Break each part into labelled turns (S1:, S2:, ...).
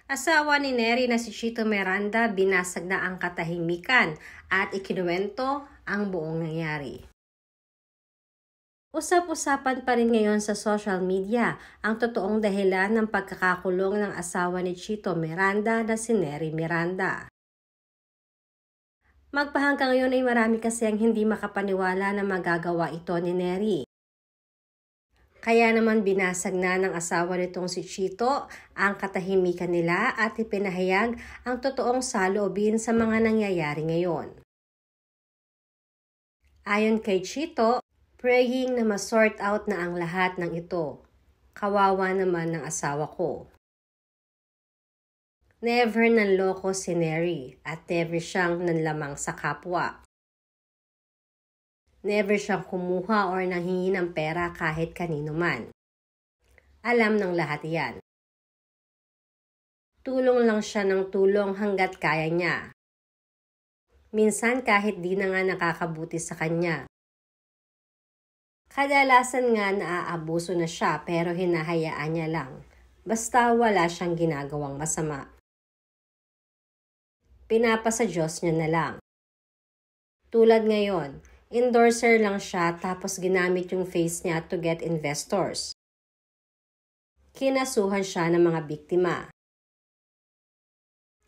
S1: Asawa ni Neri na si Chito Miranda binasag na ang katahimikan at ikinuwento ang buong nangyari. Usap-usapan pa rin ngayon sa social media ang totoong dahilan ng pagkakakulong ng asawa ni Chito Miranda na si Neri Miranda. Magpahanggang ngayon ay marami kasi ang hindi makapaniwala na magagawa ito ni Neri. Kaya naman binasag na ng asawa nitong si Chito ang katahimikan nila at ipinahayag ang totoong saloobin sa mga nangyayari ngayon. Ayon kay Chito, praying na ma-sort out na ang lahat ng ito. Kawawa naman ng asawa ko. Never nanloko si Neri at never siyang nanlamang sa kapwa. Never siyang kumuha or nanghingi ng pera kahit kanino man. Alam ng lahat yan. Tulong lang siya ng tulong hanggat kaya niya. Minsan kahit di na nga nakakabuti sa kanya. Kadalasan nga naaabuso na siya pero hinahayaan niya lang. Basta wala siyang ginagawang masama. Pinapasa Diyos niya na lang. Tulad ngayon, endorser lang siya tapos ginamit yung face niya to get investors. Kinasuhan siya ng mga biktima.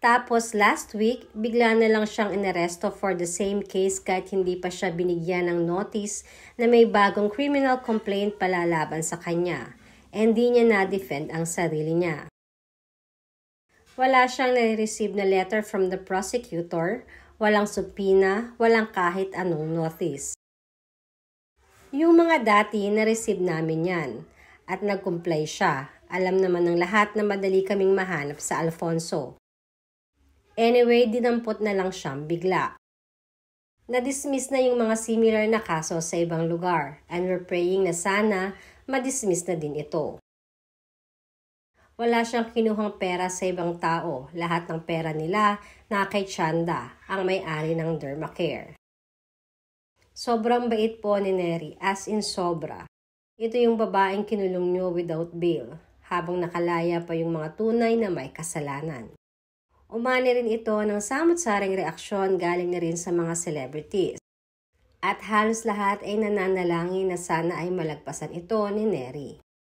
S1: Tapos last week, bigla na lang siyang inaresto for the same case kahit hindi pa siya binigyan ng notice na may bagong criminal complaint palalaban sa kanya. And di niya na-defend ang sarili niya. Wala siyang nare-receive na letter from the prosecutor, walang subpoena, walang kahit anong notice. Yung mga dati na-receive namin yan at nag-comply siya. Alam naman ng lahat na madali kaming mahanap sa Alfonso. Anyway, dinampot na lang siyang bigla. Na-dismiss na yung mga similar na kaso sa ibang lugar and we're praying na sana ma-dismiss na din ito. Wala siyang kinuhang pera sa ibang tao. Lahat ng pera nila na kay Chanda, ang may-ari ng Dermacare. Sobrang bait po ni Neri, as in sobra. Ito yung babaeng kinulong nyo without bail, habang nakalaya pa yung mga tunay na may kasalanan. Umani rin ito ng samot-saring reaksyon galing na rin sa mga celebrities. At halos lahat ay nananalangin na sana ay malagpasan ito ni Neri.